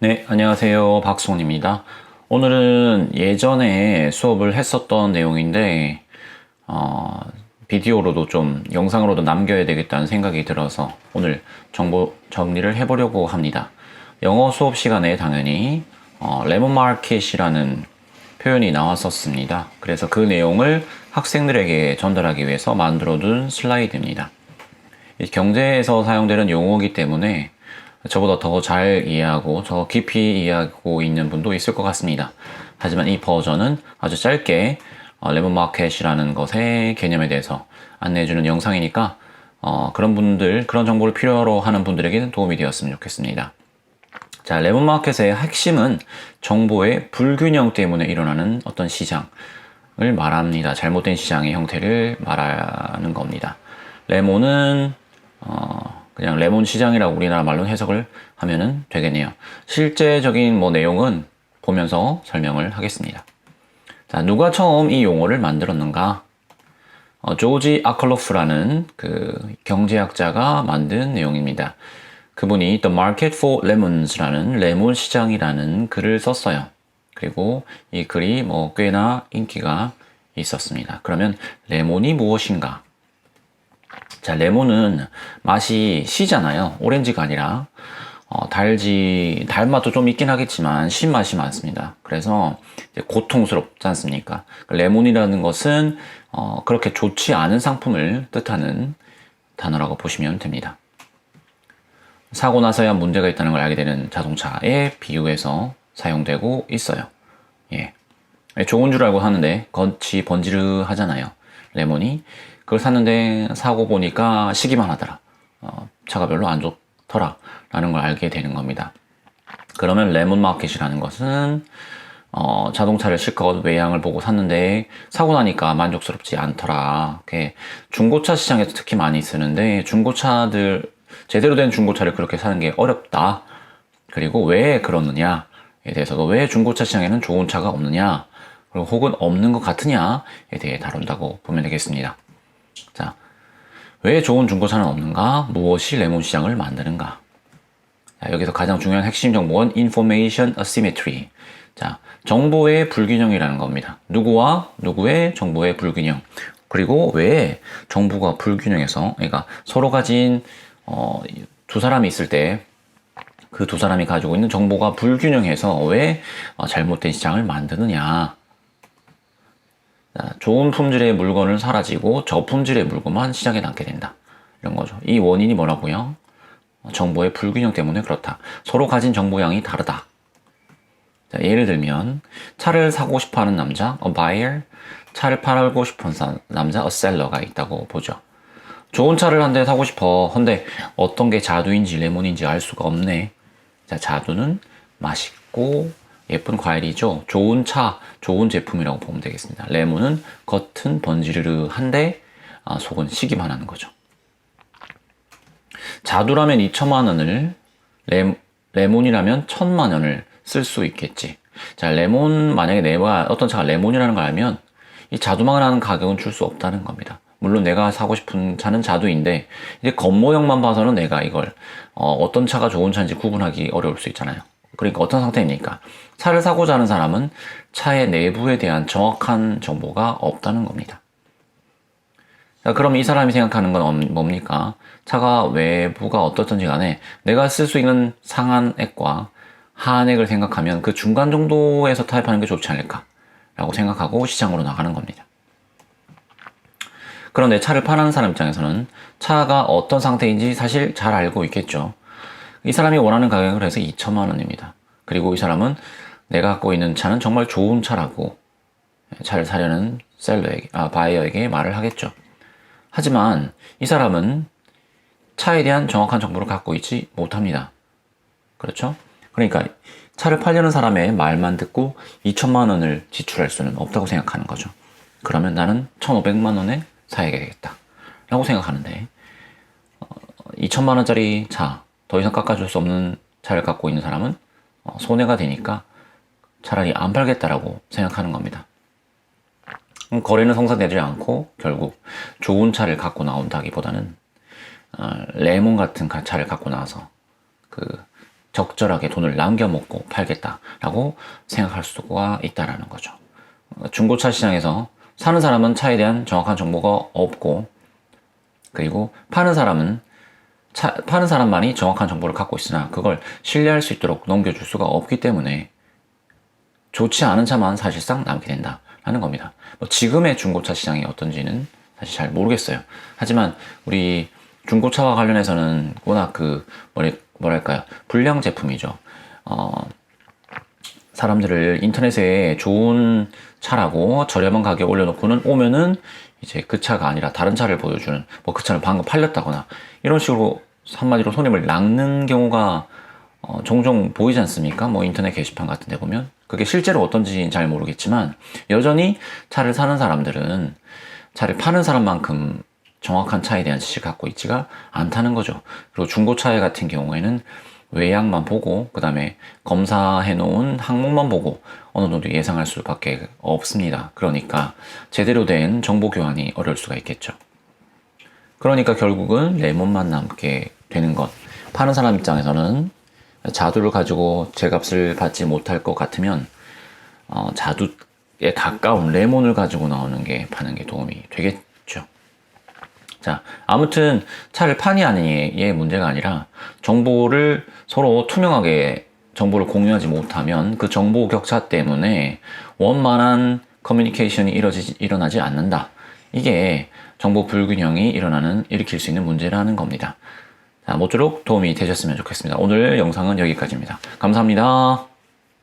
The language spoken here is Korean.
네, 안녕하세요. 박수홍입니다. 오늘은 예전에 수업을 했었던 내용인데, 비디오로도 좀 영상으로도 남겨야 되겠다는 생각이 들어서 오늘 정보 정리를 해보려고 합니다. 영어 수업 시간에 당연히 레몬 마켓이라는 표현이 나왔었습니다. 그래서 그 내용을 학생들에게 전달하기 위해서 만들어둔 슬라이드입니다. 경제에서 사용되는 용어이기 때문에 저보다 더 잘 이해하고 더 깊이 이해하고 있는 분도 있을 것 같습니다. 하지만 이 버전은 아주 짧게 레몬 마켓이라는 것의 개념에 대해서 안내해주는 영상이니까 그런 분들, 그런 정보를 필요로 하는 분들에게는 도움이 되었으면 좋겠습니다. 자, 레몬 마켓의 핵심은 정보의 불균형 때문에 일어나는 어떤 시장을 말합니다. 잘못된 시장의 형태를 말하는 겁니다. 레몬은 그냥 레몬 시장이라고 우리나라 말로 해석을 하면은 되겠네요. 실제적인 내용은 보면서 설명을 하겠습니다. 자, 누가 처음 이 용어를 만들었는가? 조지 아클로프라는 그 경제학자가 만든 내용입니다. 그분이 The Market for Lemons라는 레몬 시장이라는 글을 썼어요. 그리고 이 글이 꽤나 인기가 있었습니다. 그러면 레몬이 무엇인가? 자, 레몬은 맛이 시잖아요. 오렌지가 아니라 달맛도 좀 있긴 하겠지만 신맛이 많습니다. 그래서 고통스럽지 않습니까? 레몬이라는 것은 그렇게 좋지 않은 상품을 뜻하는 단어라고 보시면 됩니다. 사고 나서야 문제가 있다는 걸 알게 되는 자동차에 비유해서 사용되고 있어요. 예. 좋은 줄 알고 사는데 겉이 번지르 하잖아요. 레몬이. 그걸 샀는데 사고 보니까 시기만 하더라. 차가 별로 안 좋더라. 라는 걸 알게 되는 겁니다. 그러면 레몬 마켓이라는 것은 자동차를 실컷 외양을 보고 샀는데 사고 나니까 만족스럽지 않더라. 중고차 시장에서 특히 많이 쓰는데 중고차들 제대로 된 중고차를 그렇게 사는 게 어렵다. 그리고 왜 그러느냐에 대해서도 왜 중고차 시장에는 좋은 차가 없느냐 그리고 혹은 없는 것 같으냐에 대해 다룬다고 보면 되겠습니다. 자, 왜 좋은 중고차는 없는가? 무엇이 레몬 시장을 만드는가? 자, 여기서 가장 중요한 핵심 정보는 Information Asymmetry. 자, 정보의 불균형이라는 겁니다. 누구와 누구의 정보의 불균형. 그리고 왜 정보가 불균형해서, 그러니까 서로 가진 두 사람이 있을 때 그 두 사람이 가지고 있는 정보가 불균형해서 왜 잘못된 시장을 만드느냐. 좋은 품질의 물건을 사라지고 저품질의 물건만 시장에 남게 된다. 이런 거죠. 이 원인이 뭐라고요? 정보의 불균형 때문에 그렇다. 서로 가진 정보량이 다르다. 자, 예를 들면 차를 사고 싶어하는 남자, a buyer, 차를 팔고 싶은 남자, a seller가 있다고 보죠. 좋은 차를 한 대 사고 싶어. 근데 어떤 게 자두인지 레몬인지 알 수가 없네. 자, 자두는 맛있고 예쁜 과일이죠. 좋은 차, 좋은 제품이라고 보면 되겠습니다. 레몬은 겉은 번지르르한데 속은 시기만 하는 거죠. 자두라면 2천만 원을, 레몬이라면 1,000만 원을 쓸 수 있겠지. 자, 레몬, 만약에 내가 어떤 차가 레몬이라는 걸 알면 이 자두만 하는 가격은 줄 수 없다는 겁니다. 물론 내가 사고 싶은 차는 자두인데 이제 겉모형만 봐서는 내가 이걸 어떤 차가 좋은 차인지 구분하기 어려울 수 있잖아요. 그러니까 어떤 상태입니까? 차를 사고자 하는 사람은 차의 내부에 대한 정확한 정보가 없다는 겁니다. 자, 그럼 이 사람이 생각하는 건 뭡니까? 차가 외부가 어떻든지 간에 내가 쓸 수 있는 상한액과 하한액을 생각하면 그 중간 정도에서 타입하는 게 좋지 않을까? 라고 생각하고 시장으로 나가는 겁니다. 그런데 차를 파는 사람 입장에서는 차가 어떤 상태인지 사실 잘 알고 있겠죠. 이 사람이 원하는 가격을 해서 2천만 원입니다. 그리고 이 사람은 내가 갖고 있는 차는 정말 좋은 차라고 차를 사려는 바이어에게 말을 하겠죠. 하지만 이 사람은 차에 대한 정확한 정보를 갖고 있지 못합니다. 그렇죠? 그러니까 차를 팔려는 사람의 말만 듣고 2천만 원을 지출할 수는 없다고 생각하는 거죠. 그러면 나는 1,500만 원에 사야겠다 라고 생각하는데 2천만 원짜리 차, 더 이상 깎아줄 수 없는 차를 갖고 있는 사람은 손해가 되니까 차라리 안 팔겠다라고 생각하는 겁니다. 거래는 성사되지 않고 결국 좋은 차를 갖고 나온다기보다는 레몬 같은 차를 갖고 나와서 그 적절하게 돈을 남겨먹고 팔겠다라고 생각할 수가 있다라는 거죠. 중고차 시장에서 사는 사람은 차에 대한 정확한 정보가 없고, 그리고 파는 사람만이 정확한 정보를 갖고 있으나 그걸 신뢰할 수 있도록 넘겨줄 수가 없기 때문에 좋지 않은 차만 사실상 남게 된다라는 겁니다. 지금의 중고차 시장이 어떤지는 사실 잘 모르겠어요. 하지만 우리 중고차와 관련해서는 워낙 뭐랄까요, 불량 제품이죠. 사람들을 인터넷에 좋은 차라고 저렴한 가격에 올려놓고는 오면은 이제 그 차가 아니라 다른 차를 보여주는, 그 차는 방금 팔렸다거나 이런 식으로 한마디로 손님을 낚는 경우가 종종 보이지 않습니까? 인터넷 게시판 같은 데 보면. 그게 실제로 어떤지는 잘 모르겠지만 여전히 차를 사는 사람들은 차를 파는 사람만큼 정확한 차에 대한 지식을 갖고 있지가 않다는 거죠. 그리고 중고차 같은 경우에는 외양만 보고 그 다음에 검사해 놓은 항목만 보고 어느 정도 예상할 수밖에 없습니다. 그러니까 제대로 된 정보 교환이 어려울 수가 있겠죠. 그러니까 결국은 레몬만 남게 되는 것. 파는 사람 입장에서는 자두를 가지고 제값을 받지 못할 것 같으면 자두에 가까운 레몬을 가지고 나오는 게 파는 게 도움이 되겠죠. 자, 아무튼 차를 파니 아니의 문제가 아니라 정보를 서로 투명하게 정보를 공유하지 못하면 그 정보 격차 때문에 원만한 커뮤니케이션이 일어나지 않는다. 이게 정보 불균형이 일으킬 수 있는 문제라는 겁니다. 자, 모쪼록 도움이 되셨으면 좋겠습니다. 오늘 영상은 여기까지입니다. 감사합니다.